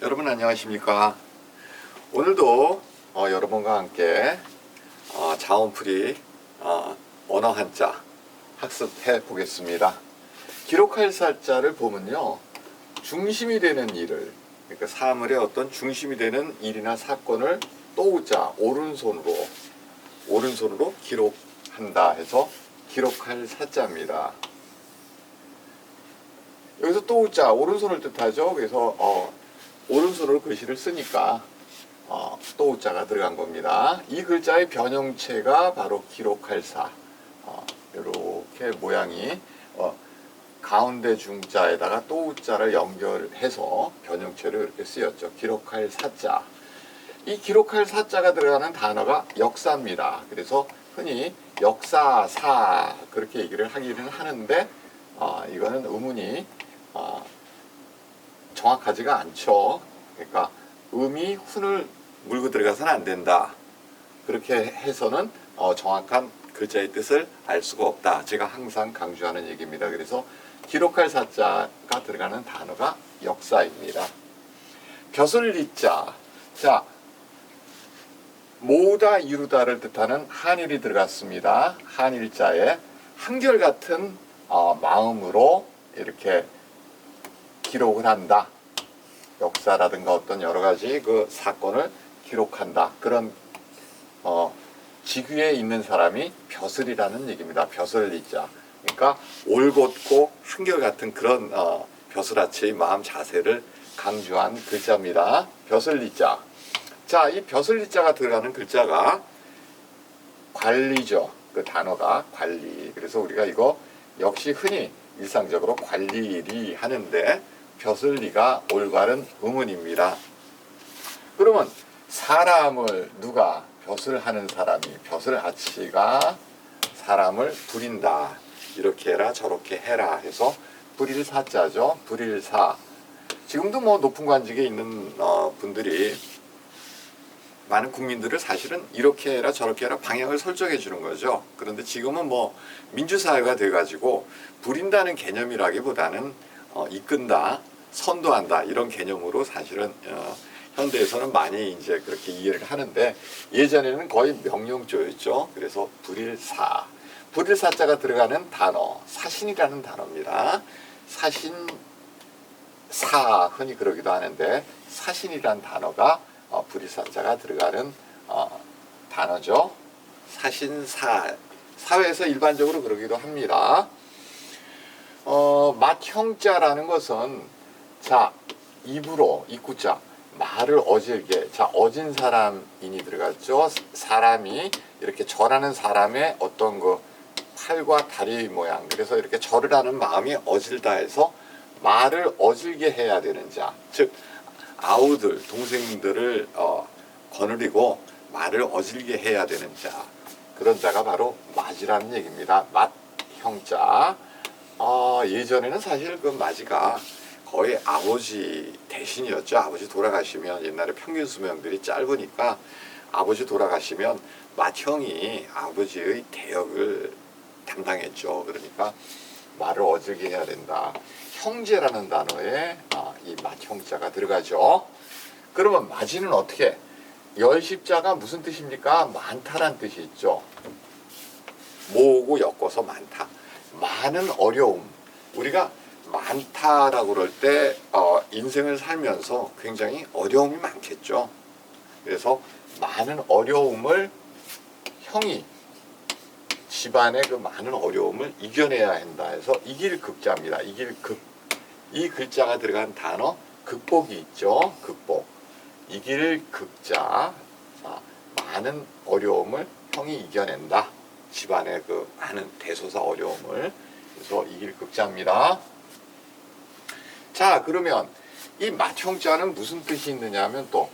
여러분 안녕하십니까. 오늘도 여러분과 함께 자원풀이 언어 한자 학습해 보겠습니다. 기록할 사자를 보면요, 중심이 되는 일을, 그러니까 사물의 어떤 중심이 되는 일이나 사건을 또우자 오른손으로 기록한다 해서 기록할 사자입니다. 여기서 또우자 오른손을 뜻하죠. 그래서 오른손으로 글씨를 쓰니까 또우자가 들어간 겁니다. 이 글자의 변형체가 바로 기록할 사. 이렇게 모양이 가운데 중자에다가 또우자를 연결해서 변형체로 이렇게 쓰였죠. 기록할 사자. 이 기록할 사자가 들어가는 단어가 역사입니다. 그래서 흔히 역사사 그렇게 얘기를 하기는 하는데 이거는 의문이 정확하지가 않죠. 그러니까 음이 훈을 물고 들어가서는 안 된다. 그렇게 해서는 정확한 글자의 뜻을 알 수가 없다. 제가 항상 강조하는 얘기입니다. 그래서 기록할 사자가 들어가는 단어가 역사입니다. 벼슬리자. 자, 모으다 이루다를 뜻하는 한일이 들어갔습니다. 한일자에 한결같은 마음으로 이렇게 기록을 한다. 역사라든가 어떤 여러 가지 그 사건을 기록한다. 그런 직위에 있는 사람이 벼슬이라는 얘기입니다. 벼슬리자. 그러니까 올곧고 한결같은 그런 벼슬아치의 마음 자세를 강조한 글자입니다. 벼슬리자. 자, 이 벼슬리자가 들어가는 글자가 관리죠. 그 단어가 관리. 그래서 우리가 이거 역시 흔히 일상적으로 관리리 하는데 벼슬리가 올바른 의문입니다. 그러면 사람을 누가 벼슬하는 사람이 벼슬아치가 사람을 부린다. 이렇게 해라 저렇게 해라 해서 부릴사자죠. 부릴사. 지금도 뭐 높은 관직에 있는 분들이 많은 국민들을 사실은 이렇게 해라 저렇게 해라 방향을 설정해 주는 거죠. 그런데 지금은 뭐 민주사회가 돼가지고 부린다는 개념이라기보다는 이끈다, 선도한다 이런 개념으로 사실은 현대에서는 많이 이제 그렇게 이해를 하는데 예전에는 거의 명령조였죠. 그래서 부릴사, 부릴사자가 들어가는 단어 사신이라는 단어입니다. 사신사 흔히 그러기도 하는데 사신이라는 단어가 부릴사자가 들어가는 단어죠. 사신사. 사회에서 일반적으로 그러기도 합니다. 맏형자라는 것은 자, 입으로 입구자 말을 어질게. 자, 어진 사람인이 들어갔죠. 사람이 이렇게 절하는 사람의 어떤 그 팔과 다리 모양. 그래서 이렇게 절을 하는 마음이 어질다 해서 말을 어질게 해야 되는 자. 즉 아우들, 동생들을 거느리고 말을 어질게 해야 되는 자. 그런 자가 바로 맏이라는 얘기입니다. 맏형자. 예전에는 사실 그 맏이가 거의 아버지 대신이었죠. 아버지 돌아가시면 옛날에 평균 수명들이 짧으니까 아버지 돌아가시면 맏형이 아버지의 대역을 담당했죠. 그러니까 말을 어질게 해야 된다. 형제라는 단어에 이 맏형자가 들어가죠. 그러면 맏이는 어떻게? 열십자가 무슨 뜻입니까? 많다란 뜻이 있죠. 모으고 엮어서 많다. 많은 어려움. 우리가 많다라고 그럴 때 인생을 살면서 굉장히 어려움이 많겠죠. 그래서 많은 어려움을 형이 집안의 그 많은 어려움을 이겨내야 한다 해서 이길 극자입니다. 이길 극. 이 글자가 들어간 단어 극복이 있죠. 극복. 이길 극자. 많은 어려움을 형이 이겨낸다. 집안의 그 많은 대소사 어려움을. 그래서 이길 극자입니다. 자, 그러면 이 맏형자는 무슨 뜻이 있느냐 하면 또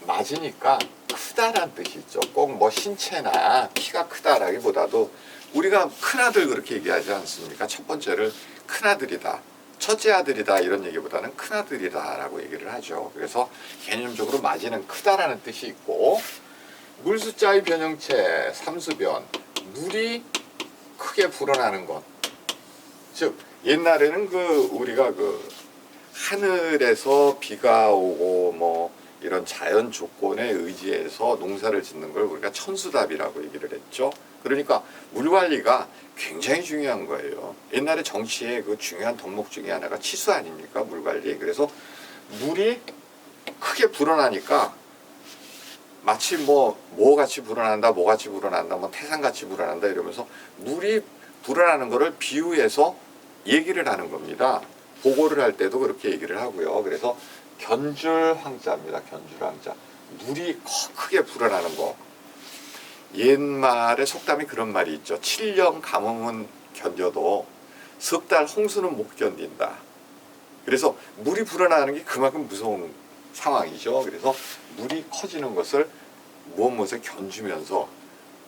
맞으니까 크다란 뜻이 있죠. 꼭 뭐 신체나 키가 크다라기보다도 우리가 큰아들 그렇게 얘기하지 않습니까? 첫 번째를 큰아들이다, 첫째 아들이다 이런 얘기보다는 큰아들이다 라고 얘기를 하죠. 그래서 개념적으로 맞이는 크다라는 뜻이 있고, 물수자의 변형체 삼수변, 물이 크게 불어나는 것. 즉 옛날에는 우리가 하늘에서 비가 오고 뭐 이런 자연 조건에 의지해서 농사를 짓는 걸 우리가 천수답이라고 얘기를 했죠. 그러니까 물 관리가 굉장히 중요한 거예요. 옛날에 정치의 그 중요한 덕목 중에 하나가 치수 아닙니까? 물 관리. 그래서 물이 크게 불어나니까 마치 뭐 같이 불어난다, 뭐 같이 불어난다, 뭐 태산같이 불어난다 이러면서 물이 불어나는 거를 비유해서 얘기를 하는 겁니다. 보고를 할 때도 그렇게 얘기를 하고요. 그래서 견줄황자입니다. 견줄황자. 물이 크게 불어나는 거. 옛말에 속담이 그런 말이 있죠. 7년 가뭄은 견뎌도 석 달 홍수는 못 견딘다. 그래서 물이 불어나는 게 그만큼 무서운 상황이죠. 그래서 물이 커지는 것을 무엇에 견주면서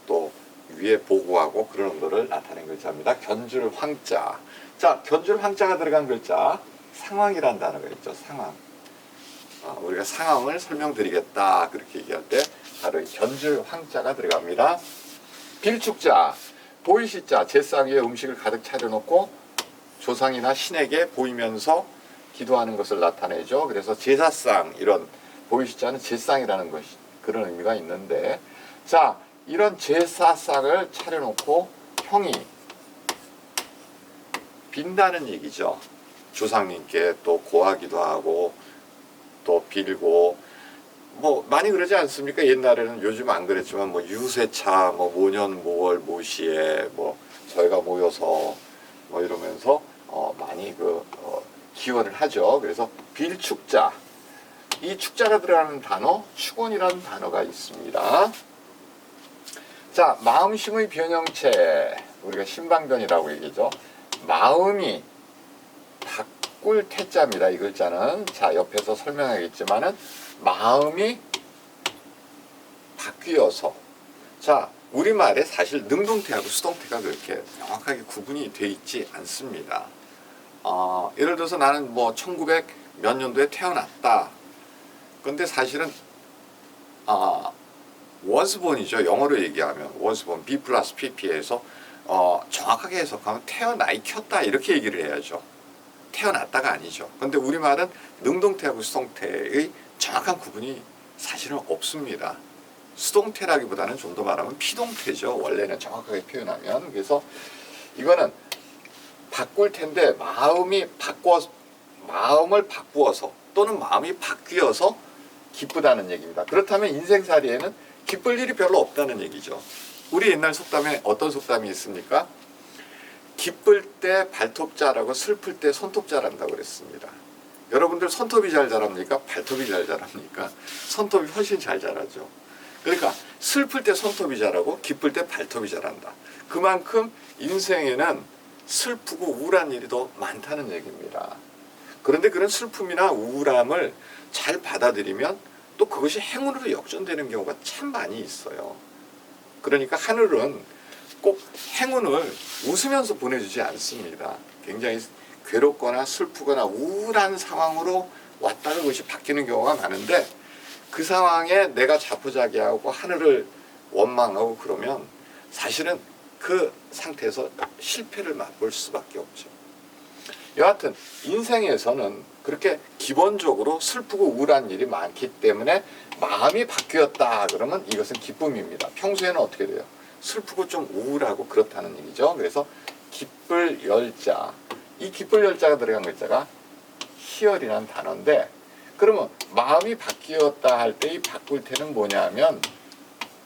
또 위에 보고하고 그런 거를 나타낸 글자입니다. 견줄황자. 자, 견줄황자가 들어간 글자 상황이라는 단어가 있죠. 상황. 우리가 상황을 설명드리겠다 그렇게 얘기할 때 바로 이 견줄황자가 들어갑니다. 빌축자, 보이시자, 제상 위에 음식을 가득 차려놓고 조상이나 신에게 보이면서 기도하는 것을 나타내죠. 그래서 제사상, 이런 보이시자는 제상이라는 것이 그런 의미가 있는데, 자, 이런 제사상을 차려놓고 형이 빈다는 얘기죠. 조상님께 또 고하기도 하고 또 빌고 뭐 많이 그러지 않습니까? 옛날에는, 요즘 안 그랬지만 뭐 유세차, 뭐 모년 모월 모시에 뭐 저희가 모여서 뭐 이러면서 많이 기원을 하죠. 그래서 빌축자, 이 축자가 들어가는 단어 축원이라는 단어가 있습니다. 자, 마음심의 변형체, 우리가 신방변이라고 얘기죠. 마음이 바꿀 태자입니다. 이 글자는. 자, 옆에서 설명하겠지만은 마음이 바뀌어서. 자, 우리말에 사실 능동태하고 수동태가 그렇게 명확하게 구분이 돼 있지 않습니다. 예를 들어서 나는 뭐 1900 몇 년도에 태어났다. 근데 사실은 wasborn이죠. 영어로 얘기하면 wasborn, B 플러스 PP에서 정확하게 해석하면 태어나 익혔다 이렇게 얘기를 해야죠. 태어났다가 아니죠. 근데 우리말은 능동태하고 수동태의 정확한 구분이 사실은 없습니다. 수동태라기보다는 좀 더 말하면 피동태죠. 원래는 정확하게 표현하면. 그래서 이거는 바꿀 텐데 마음을 바꾸어서 또는 마음이 바뀌어서 기쁘다는 얘기입니다. 그렇다면 인생살이에는 기쁠 일이 별로 없다는 얘기죠. 우리 옛날 속담에 어떤 속담이 있습니까? 기쁠 때 발톱 자라고 슬플 때 손톱 자란다고 그랬습니다. 여러분들 손톱이 잘 자랍니까? 발톱이 잘 자랍니까? 손톱이 훨씬 잘 자라죠. 그러니까 슬플 때 손톱이 자라고 기쁠 때 발톱이 자란다. 그만큼 인생에는 슬프고 우울한 일이 더 많다는 얘기입니다. 그런데 그런 슬픔이나 우울함을 잘 받아들이면 또 그것이 행운으로 역전되는 경우가 참 많이 있어요. 그러니까 하늘은 꼭 행운을 웃으면서 보내주지 않습니다. 굉장히 괴롭거나 슬프거나 우울한 상황으로 왔다가 그것이 바뀌는 경우가 많은데, 그 상황에 내가 자포자기하고 하늘을 원망하고 그러면 사실은 그 상태에서 실패를 맛볼 수밖에 없죠. 여하튼 인생에서는 그렇게 기본적으로 슬프고 우울한 일이 많기 때문에 마음이 바뀌었다 그러면 이것은 기쁨입니다. 평소에는 어떻게 돼요? 슬프고 좀 우울하고 그렇다는 얘기죠. 그래서 기쁠 열자, 이 기쁠 열자가 들어간 글자가 희열이라는 단어인데, 그러면 마음이 바뀌었다 할 때 이 바꿀 때는 뭐냐 하면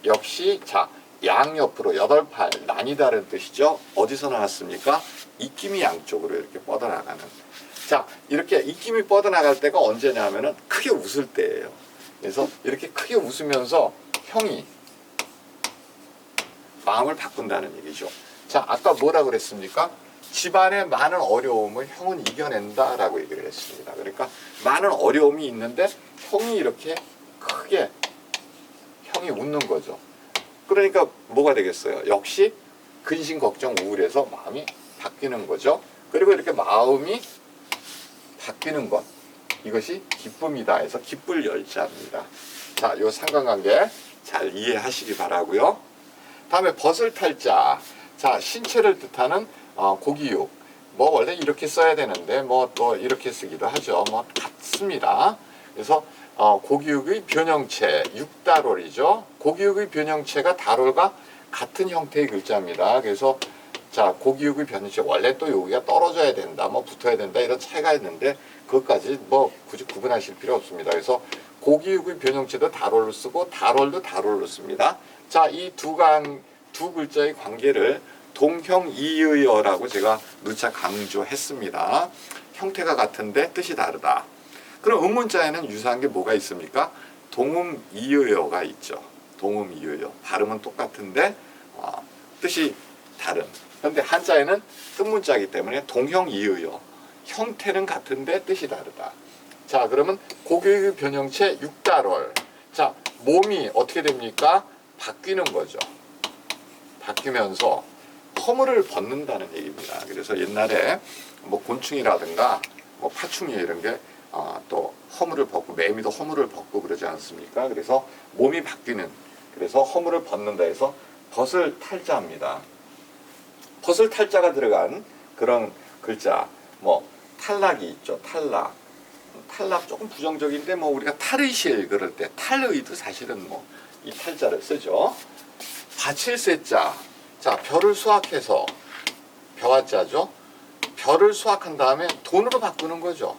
역시 자, 양옆으로 8팔 나뉘다는 뜻이죠. 어디서 나왔습니까? 입김이 양쪽으로 이렇게 뻗어나가는. 자, 이렇게 입김이 뻗어나갈 때가 언제냐 하면은 크게 웃을 때예요. 그래서 이렇게 크게 웃으면서 형이 마음을 바꾼다는 얘기죠. 자, 아까 뭐라 그랬습니까? 집안의 많은 어려움을 형은 이겨낸다라고 얘기를 했습니다. 그러니까 많은 어려움이 있는데 형이 이렇게 크게 형이 웃는 거죠. 그러니까 뭐가 되겠어요? 역시 근심, 걱정, 우울해서 마음이 바뀌는 거죠. 그리고 이렇게 마음이 바뀌는 것, 이것이 기쁨이다 해서 기쁠 열자입니다. 자, 요 상관관계 잘 이해하시기 바라고요. 다음에 벗을 탈자. 자, 신체를 뜻하는 고기육, 뭐 원래 이렇게 써야 되는데 뭐 또 이렇게 쓰기도 하죠. 뭐 같습니다. 그래서 고기육의 변형체 6달월이죠. 고기육의 변형체가 달월과 같은 형태의 글자입니다. 그래서 자, 고기육의 변형체 원래 또 여기가 떨어져야 된다, 뭐 붙어야 된다 이런 차이가 있는데 그것까지 뭐 굳이 구분하실 필요 없습니다. 그래서 고기육의 변형체도 달월로 쓰고 달월도 달월로 씁니다. 자, 이 두 글자의 관계를 동형이의어라고 제가 누차 강조했습니다. 형태가 같은데 뜻이 다르다. 그럼 음문자에는 유사한 게 뭐가 있습니까? 동음이의어가 있죠. 동음이의어. 발음은 똑같은데 뜻이 다른. 그런데 한자에는 뜻문자이기 때문에 동형이의어. 형태는 같은데 뜻이 다르다. 자, 그러면 고기의 변형체 6달월. 자, 몸이 어떻게 됩니까? 바뀌는 거죠. 바뀌면서 허물을 벗는다는 얘기입니다. 그래서 옛날에 뭐 곤충이라든가 뭐 파충류 이런 게 또 허물을 벗고 매미도 허물을 벗고 그러지 않습니까? 그래서 몸이 바뀌는, 그래서 허물을 벗는다 해서 벗을 탈자입니다. 벗을 탈자가 들어간 그런 글자, 뭐 탈락이 있죠. 탈락 조금 부정적인데 뭐 우리가 탈의실 그럴 때 탈의도 사실은 뭐 이 탈자를 쓰죠. 받칠세자. 자, 별을 수확해서 벼화자죠. 별을 수확한 다음에 돈으로 바꾸는 거죠.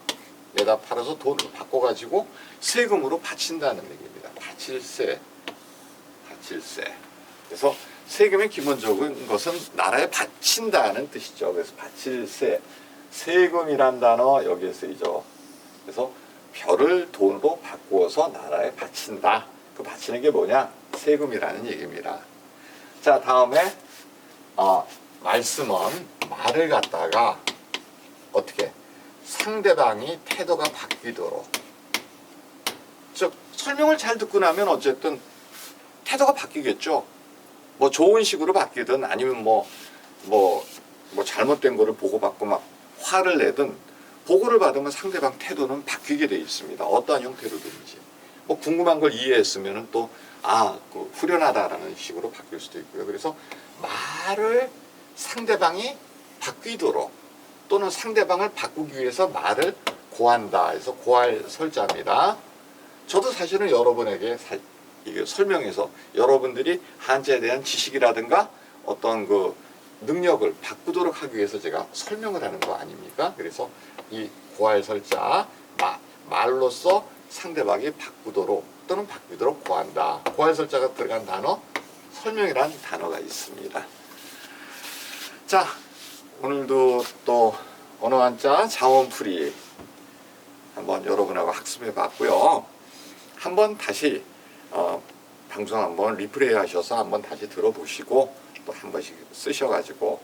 내다 팔아서 돈으로 바꿔가지고 세금으로 바친다는 얘기입니다. 받칠세. 그래서 세금의 기본적인 것은 나라에 바친다는 뜻이죠. 그래서 받칠세. 세금이란 단어 여기에 쓰이죠. 그래서 별을 돈으로 바꾸어서 나라에 바친다. 그 바치는 게 뭐냐? 세금이라는 얘기입니다. 자, 다음에 말씀은 말을 갖다가 어떻게 상대방이 태도가 바뀌도록, 즉 설명을 잘 듣고 나면 어쨌든 태도가 바뀌겠죠. 뭐 좋은 식으로 바뀌든 아니면 뭐 잘못된 거를 보고받고 막 화를 내든 보고를 받으면 상대방 태도는 바뀌게 돼 있습니다. 어떠한 형태로든지. 뭐 궁금한 걸 이해했으면 또 그 후련하다라는 식으로 바뀔 수도 있고요. 그래서 말을 상대방이 바뀌도록 또는 상대방을 바꾸기 위해서 말을 고한다 해서 고할 설자입니다. 저도 사실은 여러분에게 이게 설명해서 여러분들이 한자에 대한 지식이라든가 어떤 그 능력을 바꾸도록 하기 위해서 제가 설명을 하는 거 아닙니까? 그래서 이 고할 설자, 말로써 상대방이 바꾸도록 또는 바뀌도록 고한다. 고할 설자가 들어간 단어, 설명이라는 단어가 있습니다. 자, 오늘도 또 언어 한자 자원풀이 한번 여러분하고 학습해 봤고요. 한번 다시 방송 한번 리플레이 하셔서 한번 다시 들어보시고 또 한 번씩 쓰셔가지고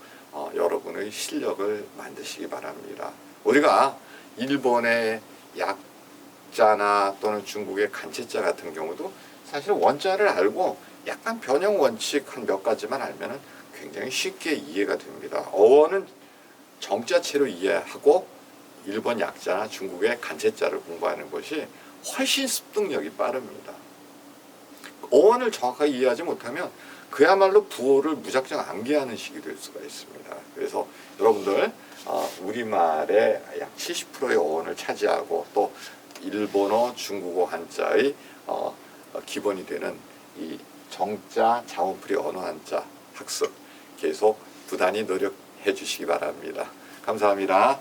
여러분의 실력을 만드시기 바랍니다. 우리가 일본의 약자나 또는 중국의 간체자 같은 경우도 사실 원자를 알고 약간 변형 원칙 한 몇 가지만 알면은 굉장히 쉽게 이해가 됩니다. 어원은 정자체로 이해하고 일본 약자나 중국의 간체자를 공부하는 것이 훨씬 습득력이 빠릅니다. 어원을 정확하게 이해하지 못하면 그야말로 부호를 무작정 암기하는 식이 될 수가 있습니다. 그래서 여러분들 우리말의 약 70%의 어원을 차지하고 또 일본어, 중국어 한자의 기본이 되는 이 정자, 자원풀이 언어 한자 학습 계속 부단히 노력해 주시기 바랍니다. 감사합니다.